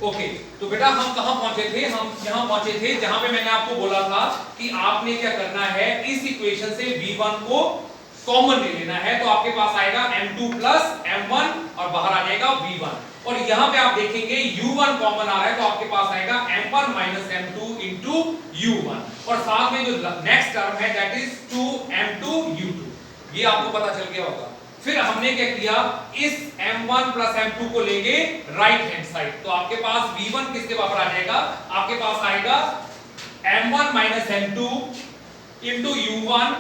Okay तो बेटा हम कहां पहुंचे थे, हम यहां पहुंचे थे जहां पे मैंने आपको बोला था कि आपने क्या करना है, इस इक्वेशन से v1 को कॉमन ले लेना है, तो आपके पास आएगा m2 प्लस m1 और बाहर आ जाएगा v1, और यहां पे आप देखेंगे u1 कॉमन आ रहा है तो आपके पास आएगा m1 minus m2 into u1, और साथ में जो नेक्स्ट टर्म है दैट इज 2m2 u2, ये आपको पता चल गया होगा। फिर हमने क्या किया, इस m1 प्लस m2 को लेंगे राइट हैंड साइड, तो आपके पास v1 किसके बराबर आ जाएगा, आपके पास आएगा m1 minus m2 into u1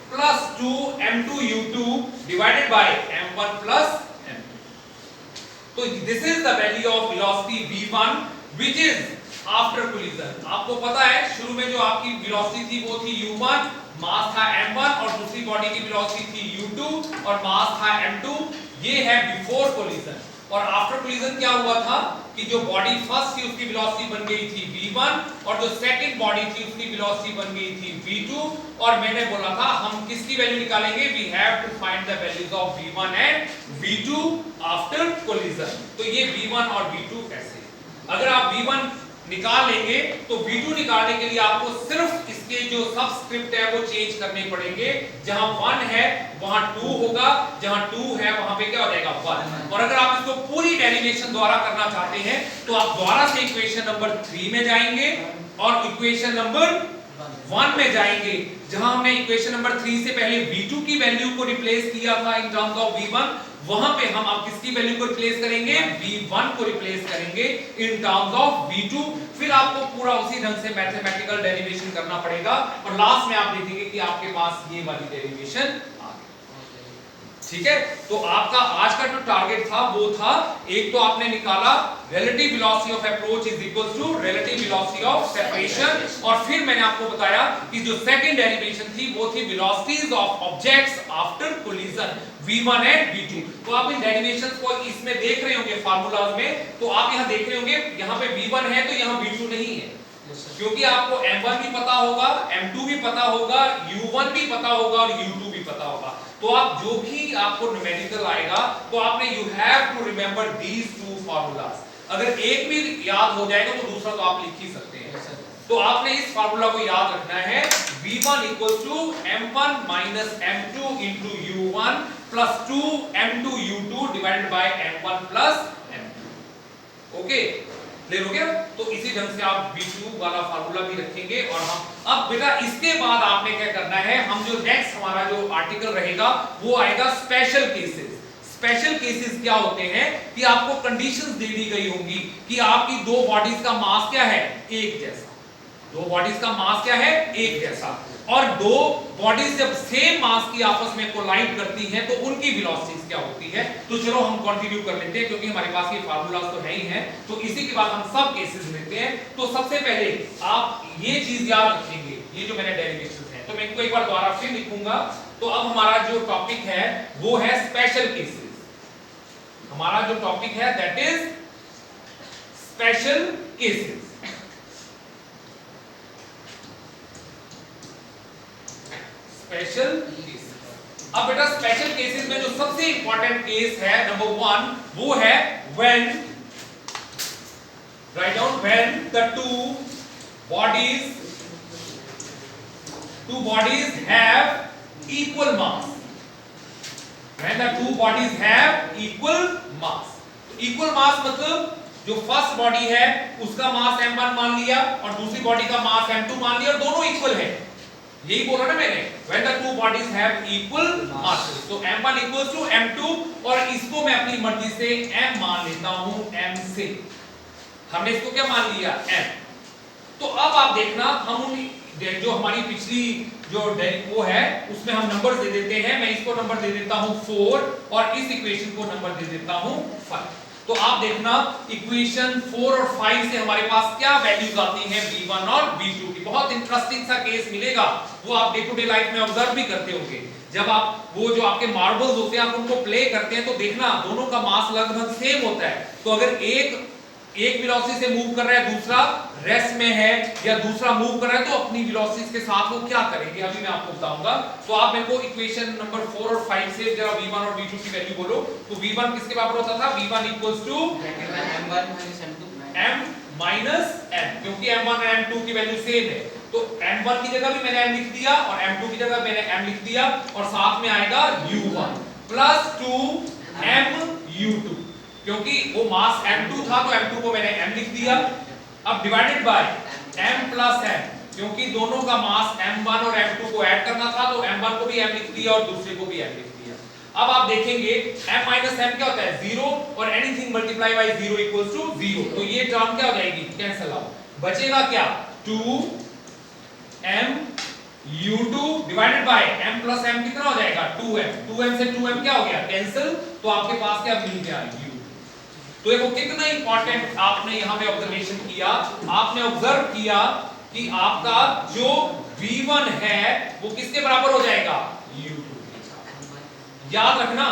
plus 2m2 u2 divided by m1 plus m2। तो this is the value of velocity v1 which is after collision. आपको पता है शुरू में जो आपकी वेलोसिटी थी वो थी u1, मास था m1, और दूसरी बॉडी की वेलोसिटी थी u2 और मास था m2, ये है बिफोर कोलिजन। और आफ्टर कोलिजन क्या हुआ था कि जो बॉडी फर्स्ट थी उसकी वेलोसिटी बन गई थी v1 और जो सेकंड बॉडी थी उसकी वेलोसिटी बन गई थी v2, और मैंने बोला था हम किसकी वैल्यू निकालेंगे, we have to find the values of v1 and v2 after collision. तो ये v1 और v2 कैसे, अगर आप v1 निकाल लेंगे तो v2 निकालने के लिए आपको सिर्फ इसके जो सबस्क्रिप्ट है वो चेंज करने पड़ेंगे, जहां 1 है वहां 2 होगा, जहां 2 है वहां पे क्या हो जाएगा 1। और अगर आप इसको पूरी डेरिवेशन द्वारा करना चाहते हैं तो आप द्वारा से इक्वेशन नंबर 3 में जाएंगे और इक्वेशन नंबर 1 में जाएंगे, जहां हमने इक्वेशन नंबर 3 से पहले v2 की वैल्यू को रिप्लेस किया था इन टर्म्स ऑफ v1, वहां पे हम अब किसकी वैल्यू को रिप्लेस करेंगे, v1 को रिप्लेस करेंगे इन टर्म्स ऑफ v2। फिर आपको पूरा उसी ढंग से मैथमेटिकल डेरिवेशन करना पड़ेगा और लास्ट में आप देखेंगे कि आपके पास ये वाली डेरिवेशन आ गई। ठीक है, तो आपका आज का जो टारगेट था वो था, एक तो आपने निकाला relative velocity of approach is equals to relative velocity of separation, और फिर मैंने आपको बताया कि जो सेकंड डेरिवेशन थी वो थी velocities of objects after collision v1 and v2। तो आप इन डेरिवेशंस को इसमें देख रहे होंगे फार्मूलाज में, तो आप यहां देख रहे होंगे यहां पे v1 है तो यहां v2 नहीं है, क्योंकि आपको m1 भी पता होगा, m2 भी पता होगा, u1 भी पता होगा और u2 भी पता होगा। तो आप जो भी आपको न्यूमेरिकल आएगा तो आपने you have to remember these two formulas, अगर एक भी याद हो जाएगा तो दूसरा तो आप लिख ही सकते हैं। तो आपने इस फार्मूला को याद रखना है, v1 equal to m1 minus m2 into u1 plus 2m2 u2 divided by m1 plus m2। Okay, clear हो गया? तो इसी ढंग से आप v2 वाला फार्मूला भी रखेंगे। और हम अब बेटा इसके बाद आपने क्या करना है, हम जो नेक्स्ट हमारा जो आर्टिकल रहेगा वो आएगा स्पेशल केसेस। स्पेशल केसेस क्या होते हैं कि आपको कंडीशंस दे दी गई होंगी कि आपकी दो बॉडीज का मास क्या है, एक जैसा, दो बॉडीज का मास क्या है, एक जैसा, और दो बॉडीज जब सेम मास की आपस में कोलाइड करती हैं तो उनकी वेलोसिटीज क्या होती है। तो चलो हम कंटिन्यू कर लेते हैं क्योंकि हमारे पास ये फार्मूलाज तो है ही हैं, तो इसी के बाद हम सब केसेस लेते हैं। तो सबसे पहले आप ये चीज याद रखेंगे, ये जो मैंने डेरिवेशंस हैं, तो मैं इनको एक बार दोबारा फिर लिखूंगा। तो अब हमारा जो टॉपिक है वो है स्पेशल केसेस। हमारा जो टॉपिक है that is special cases. Special cases. अब बेटा स्पेशल केसेस में जो सबसे इंपॉर्टेंट केस है नंबर 1 वो है when, write down, when the two bodies have equal mass, when the two bodies have equal mass। equal mass मतलब जो फर्स्ट बॉडी है उसका मास m1 मान लिया और दूसरी बॉडी का मास m2 मान लिया और दोनों इक्वल है, यही बोला ना मैंने, when the two bodies have equal masses, तो m1 equals to m2, और इसको मैं अपनी मर्जी से m मान लेता हूं, m से हमने इसको क्या मान लिया, m। तो अब आप देखना हम उन जो हमारी पिछली जो वो है उसमें हम नंबर दे देते हैं, मैं इसको नंबर दे देता हूं 4 और इस इक्वेशन को नंबर दे देता हूं 5। तो आप देखना इक्वेशन 4 और 5 से हमारे पास क्या वैल्यूज आती हैं v1 और v2 की। बहुत इंटरेस्टिंग सा केस मिलेगा, वो आप डे टू डे लाइफ में ऑब्जर्व भी करते होंगे। जब आप वो जो आपके मार्बल्स होते हैं आप उनको प्ले करते हैं तो देखना दोनों का मास लगभग सेम होता है। तो अगर एक वेलोसिटी से मूव कर रहा है, दूसरा रेस्ट में है या दूसरा मूव कर रहा है, तो अपनी वेलोसिटीज के साथ वो क्या करेंगे अभी मैं आपको बताऊंगा। तो आप मेरे को इक्वेशन नंबर 4 और 5 से जरा v1 और v2 की वैल्यू बोलो। तो v1 किसके बराबर होता था, v1 equals to m1 minus m2 m minus m, क्योंकि m1 और m2 की वैल्यू सेम है, तो m1 की जगह भी मैंने m लिख दिया और m2 की जगह मैंने m लिख दिया, और साथ में आएगा u1 प्लस 2m u2, क्योंकि वो मास m2 था तो m2 को मैंने m लिख दिया। अब divided by m plus m, क्योंकि दोनों का मास m1 और m2 को ऐड करना था तो m1 को भी m लिख दिया और दूसरे को भी m लिख दिया। अब आप देखेंगे m माइनस m क्या होता है, 0, और anything multiply by 0 equals to 0, तो ये टर्म क्या हो जाएगी, कैंसिल आउट, बचेगा क्या 2m u2 divided bye m plus m कितना हो जाएगा 2m, 2m से 2m क्या हो गया कैंसिल, तो आपके पास क्या मिल गया u। तो देखो कितना इंपॉर्टेंट आपने यहां पे ऑब्जर्वेशन किया, आपने ऑब्जर्व किया कि आपका जो v1 है वो किसके बराबर हो जाएगा u2, याद रखना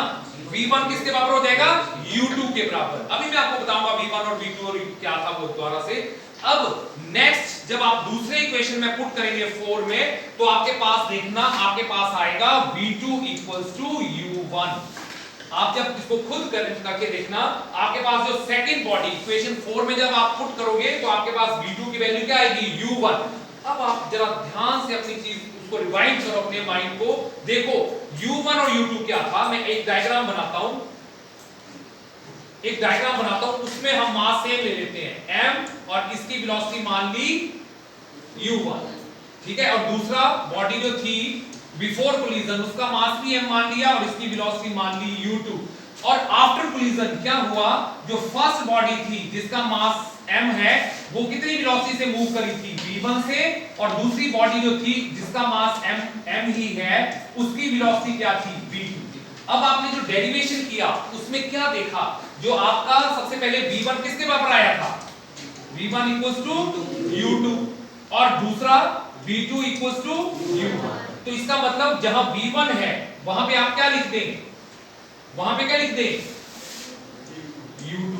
v1 किसके बराबर हो जाएगा u2 के बराबर। अभी मैं आपको बताऊंगा v1 और v2 और क्या था वो दोबारा से। अब नेक्स्ट जब आप दूसरे इक्वेशन में पुट करेंगे 4 में, तो आपके पास देखना, आपके पास आएगा v2 इक्वल्स टू u1। आप जब इसको खुद करके देखना, आपके पास जो सेकंड बॉडी इक्वेशन 4 में जब आप पुट करोगे तो आपके पास v2 की वैल्यू क्या आएगी u1। अब आप जरा ध्यान से अपनी चीज उसको रिवाइंड करो अपने माइंड को, देखो u1 और u2 क्या था। मैं एक डायग्राम बनाता हूं, उसमें हम मास सेम ले लेते हैं m और इसकी वेलोसिटी मान ली u1, ठीक है, और दूसरा बॉडी जो थी बिफोर कोलिजन उसका मास भी m मान लिया और इसकी वेलोसिटी मान ली u2, और आफ्टर कोलिजन क्या हुआ, जो फर्स्ट बॉडी थी जिसका मास m है वो कितनी वेलोसिटी से मूव करी थी v1 से, और दूसरी बॉडी जो थी जिसका मास m ही है उसकी वेलोसिटी क्या थी v2। अब आपने जो डेरिवेशन किया उसमें क्या देखा, जो आपका सबसे पहले v1 किसके बराबर आया था, v1 इक्वल्स टू u2, और दूसरा v2 इक्वल्स टू u1। तो इसका मतलब जहां v1 है वहां पे आप क्या लिख देंगे, वहां पे क्या लिख देंगे u2,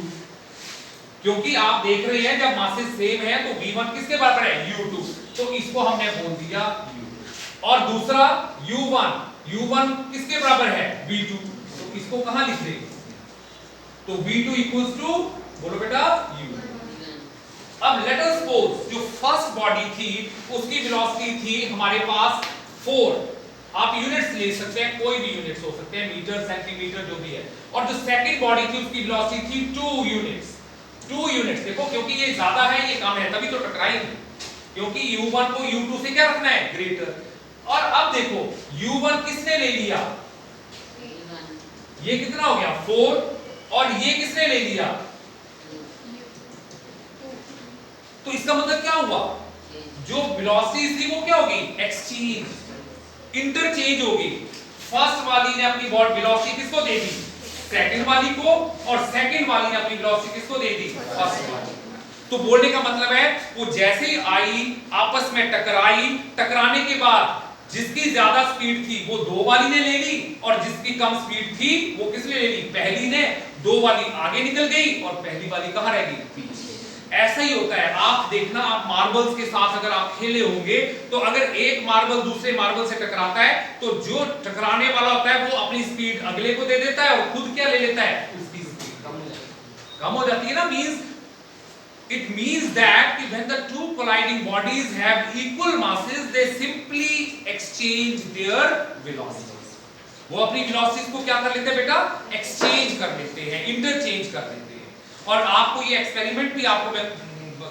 क्योंकि आप देख रहे हैं जब मासेस सेम है तो v1 किसके बराबर है u2, तो इसको हमने बोल दिया u2। और दूसरा u1 किसके बराबर है v2, तो इसको कहां लिख देंगे, तो v2 इक्वल्स टू, बोलो बेटा u। अब लेट अस सपोज जो फर्स्ट बॉडी थी उसकी वेलोसिटी थी हमारे पास 4, आप यूनिट्स ले सकते हैं, कोई भी यूनिट्स हो सकते हैं, मीटर सेंटीमीटर जो भी है, और जो सेकंड बॉडी थी उसकी वेलोसिटी थी 2 यूनिट्स। देखो क्योंकि ये ज्यादा है ये कम है तभी तो टकराएंगे, क्योंकि u1 को u2 से क्या रखना है ग्रेटर। और अब देखो u1 किसने ले लिया, ये कितना हो गया 4, और ये किसने ले लिया, तो इसका मतलब क्या हुआ, जो वेलोसिटी थी वो क्या होगी एक्सचेंज, इंटरचेंज होगी। फर्स्ट वाली ने अपनी वेलोसिटी किसको दे दी सेकंड वाली को, और सेकंड वाली ने अपनी वेलोसिटी किसको दे दी फर्स्ट वाली। तो बोलने का मतलब है वो जैसे ही आई आपस में टकराई, टकराने के बाद जिसकी ज्यादा स्पीड थी वो 2 वाली ने ले ली, और जिसकी कम स्पीड थी वो किसने ले ली पहली ने, 2 वाली आगे निकल गई और पहली वाली कहां रह गई पीछे। ऐसा ही होता है, आप देखना, आप मार्बल्स के साथ अगर आप खेले होंगे तो अगर एक मार्बल दूसरे मार्बल से टकराता है तो जो टकराने वाला होता है वो अपनी स्पीड अगले को दे देता है और खुद क्या ले लेता है, उसकी स्पीड कम हो जाती है ना। It means that when the two colliding bodies have equal masses, they simply exchange their velocities. वो अपनी velocities को क्या कर लेते हैं बेटा, exchange कर लेते हैं, interchange कर लेते हैं। और आपको ये एक्सपेरिमेंट भी आपको मैं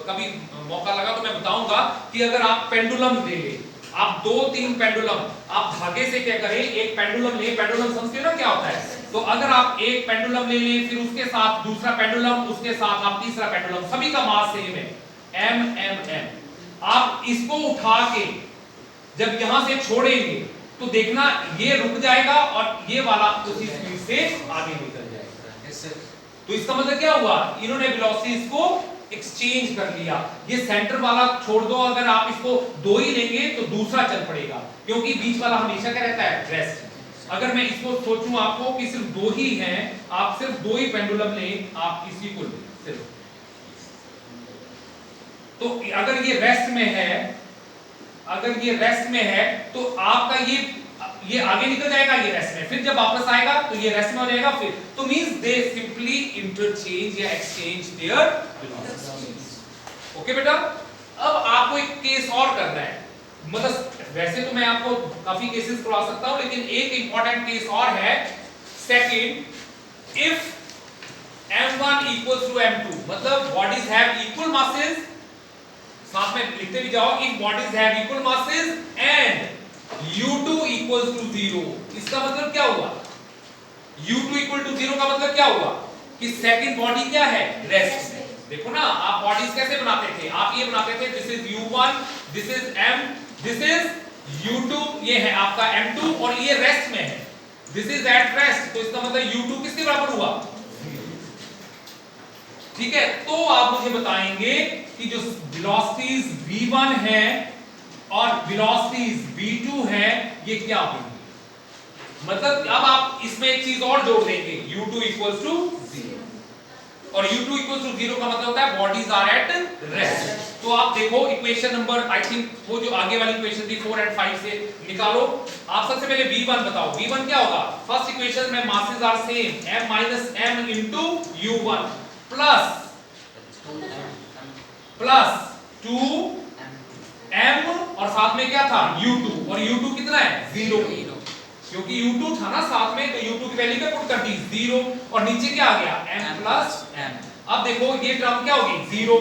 कभी मौका लगा तो मैं बताऊंगा कि अगर आप पेंडुलम ले ले, आप 2-3 पेंडुलम आप धागे से क्या करें, एक पेंडुलम ले, पेंडुलम समझते हो ना क्या होता है, तो अगर आप एक पेंडुलम ले लें फिर उसके साथ दूसरा पेंडुलम, उसके साथ आप तीसरा पेंडुलम, सभी का मास सेम है m, आप इसको उठा के जब यहां से छोड़ेंगे तो देखना ये रुक जाएगा और ये वाला उसी स्पीड से आगे निकल जाएगा। तो इसका मतलब क्या हुआ, इन्होंने वेलोसिटीज को एक्सचेंज कर लिया। ये सेंटर वाला छोड़ दो, अगर आप इसको 2 ही लेंगे तो दूसरा चल पड़ेगा, क्योंकि बीच वाला हमेशा क्या रहता है रेस्ट। अगर मैं इसको सोचूं आपको कि सिर्फ 2 ही हैं, आप सिर्फ 2 ही पेंडुलम लें, आप इसी को लें सिर्फ, तो अगर ये रेस्ट में है तो आपका ये आगे निकल जाएगा, ये रेस्ट में, फिर जब वापस आएगा तो ये रेस्ट में हो जाएगा, फिर तो मींस दे सिंपली इंटरचेंज या एक्सचेंज देयर वेलोसिटी। ओके बेटा, अब आपको एक केस और करना है, मतलब वैसे तो मैं आपको काफी केसेस करवा सकता हूं, लेकिन एक इंपॉर्टेंट केस और है। Second, if m1 equals to m2, मतलब bodies have equal masses, साथ में लिखते भी जाओ, if bodies have equal masses and u2 equals to 0, इसका मतलब क्या हुआ? u2 equal to 0 का मतलब क्या हुआ कि सेकंड बॉडी क्या है? रेस्ट है। देखो ना, आप बॉडीज कैसे बनाते थे? आप ये बनाते थे, this is u1, this is m, this is u2, ये है आपका m2 और ये रेस्ट में है, दिस इज एट रेस्ट, तो इसका मतलब u2 किसके बराबर हुआ? ठीक है, तो आप मुझे बताएंगे कि जो वेलोसिटीज v1 है और वेलोसिटीज v2 है, ये क्या होंगी? मतलब अब आप इसमें एक चीज और जोड़ देंगे, u2 equals to 0, और u2 equals to 0 का मतलब होता है बॉडीज आर एट रेस्ट। तो आप देखो इक्वेशन नंबर, आई थिंक वो जो आगे वाली इक्वेशन थी 4 और 5 से निकालो। आप सबसे पहले v1 बताओ, v1 क्या होगा? फर्स्ट इक्वेशन में masses are same, m minus m into u1 plus 2m और साथ में क्या था? u2, और u2 कितना है? 0, क्योंकि u2 था ना साथ में, तो u2 की वैल्यू क्या पुट कर दी? 0, और नीचे क्या आ गया? m plus m। अब देखो ये टर्म क्या होगी? 0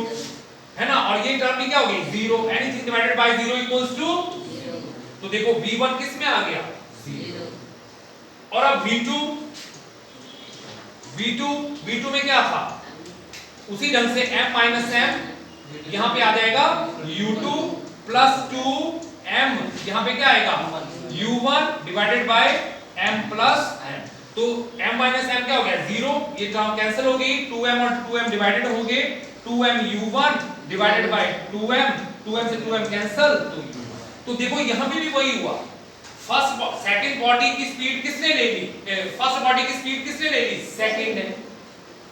है ना, और ये टर्म भी क्या होगी? 0। Anything divided by 0 equals to 0। तो देखो v1 किस में आ गया? 0। और अब v2 में क्या था? उसी ढंग से m minus m यहां पे आ जाएगा u2 plus 2m, यहां पे क्या आएगा? u1 divided by m plus m। तो m minus m क्या हो गया? 0, ये टर्म कैंसिल हो गई, 2m और 2m डिवाइडेड हो गए, 2m u1 divided by 2m से 2m कैंसिल, तो देखो यहां पे भी वही हुआ। सेकंड बॉडी की स्पीड किसने ले ली? फर्स्ट बॉडी की स्पीड किसने ले ली? सेकंड ने,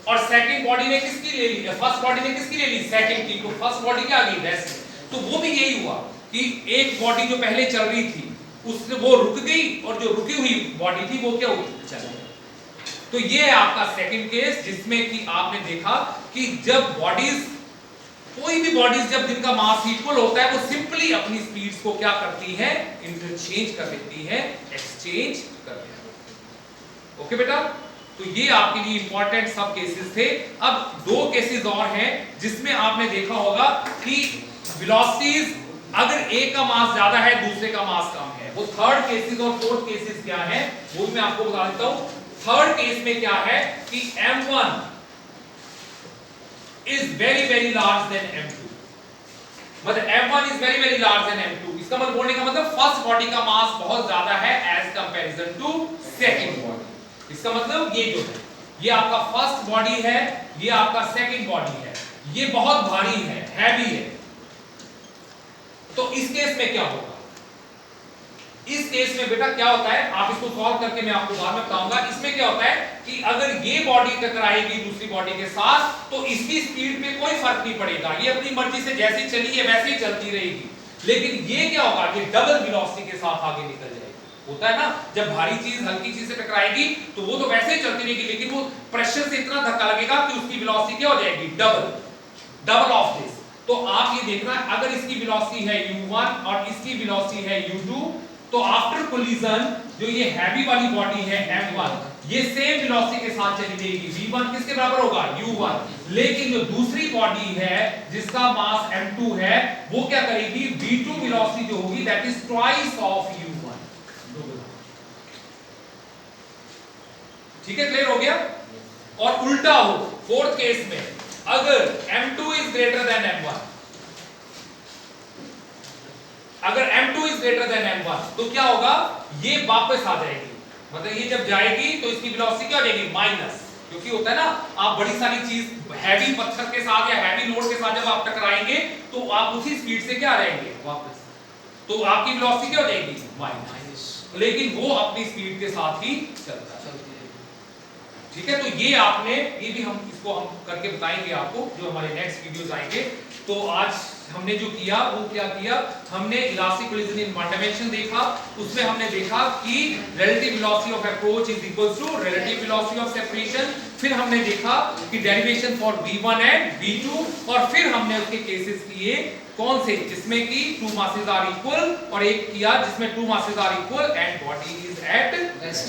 और सेकंड बॉडी ने किसकी ले ली? फर्स्ट बॉडी ने किसकी ले ली? सेकंड की। तो फर्स्ट बॉडी क्या आ गई? रेस्ट। तो वो भी यही हुआ कि एक बॉडी जो पहले चल रही थी उससे वो रुक गई, और जो रुकी हुई बॉडी थी वो क्या हुई? चल गई। तो ये है आपका सेकंड केस, जिसमें कि आपने देखा कि जब बॉडीज, कोई भी बॉडीज जब जिनका मास इक्वल होता है, वो सिंपली अपनी स्पीड्स को क्या करती है? इंटरचेंज कर देती है, एक्सचेंज कर देती है। ओके बेटा, तो ये आपके लिए इंपॉर्टेंट सब केसेस थे। अब दो केसेस और हैं जिसमें आपने देखा होगा कि वेलोसिटीज, अगर एक का मास ज्यादा है दूसरे का मास कम है, वो थर्ड केसेस और फोर्थ केसेस क्या है वो भी मैं आपको बता देता हूं। थर्ड केस में क्या है कि m1 is very very large than m2, मतलब m1 is very very large than m2। इसका मतलब बोलने का मतलब फर्स्ट बॉडी का मास बहुत ज्यादा है as comparison to second body. इसका मतलब ये जो है, ये आपका फर्स्ट बॉडी है, ये आपका सेकंड बॉडी है, ये बहुत भारी है, हैवी है। तो इस केस में क्या होगा? इस केस में बेटा क्या होता है, आप इसको सॉल्व करके मैं आपको बाद में बताऊंगा। इसमें क्या होता है कि अगर ये बॉडी टकराएगी दूसरी बॉडी के साथ, तो इसकी स्पीड पे कोई फर्क नहीं पड़ेगा, ये अपनी मर्जी से जैसी चली है वैसे ही चलती रहेगी। लेकिन ये क्या होगा कि डबल वेलोसिटी के साथ आगे निकल जाएगी। होता है ना, जब भारी चीज हल्की चीज से टकराएगी तो वो तो वैसे ही चलती रहेगी, लेकिन वो प्रेशर से इतना धक्का लगेगा कि उसकी वेलोसिटी क्या हो जाएगी? Double of this. तो आप ये देखना, अगर इसकी वेलोसिटी है u1 और इसकी वेलोसिटी है u2, तो आफ्टर कोलिजन जो ये हैवी वाली बॉडी है m1, ये सेम वेलोसिटी के साथ चली जाएगी। v1 किसके बराबर होगा? u1। लेकिन जो दूसरी बॉडी है जिसका मास m2 है, वो क्या करेगी? v2 वेलोसिटी जो होगी that is twice of u1। ठीक है, क्लियर हो गया? और उल्टा हो फोर्थ केस में, अगर m2 is greater than m1, अगर m2 is greater than m1, तो क्या होगा? ये वापस आ जाएगी, मतलब ये जब जाएगी तो इसकी वेलोसिटी क्या हो जाएगी? माइनस। क्योंकि होता है ना, आप बड़ी सारी चीज हैवी पत्थर के साथ या हैवी लोड के साथ जब आप टकराएंगे तो आप उसी स्पीड से क्या रहेंगे? वापस। तो आपकी वेलोसिटी क्या हो जाएगी? माइनस। लेकिन वो अपनी स्पीड के साथ ही चलता है। ठीक है, तो ये आपने, ये भी हम इसको हम करके बताएंगे आपको जो हमारे नेक्स्ट वीडियोस आएंगे। तो आज हमने जो किया वो क्या किया, हमने elastic collision in one dimension देखा। उसमें हमने देखा कि relative velocity of approach is equals to relative velocity of separation. फिर हमने देखा कि derivation for V1 and V2 और फिर हमने उसके केसेस किए कौन से जिसमें कि 2 masses आर इक्वल और एक किया जिसमें 2 masses are equal and body is at rest.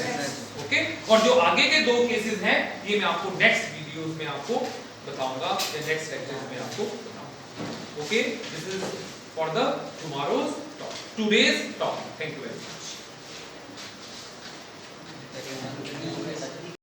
Okay, और जो आगे के दो केसेस हैं ये मैं आपको नेक्स्ट वीडियोस में आपको बताऊंगा या नेक्स्ट लेक्चर्स में आपको बताऊंगा। Okay, this is for the tomorrow's talk, today's talk. Thank you very much.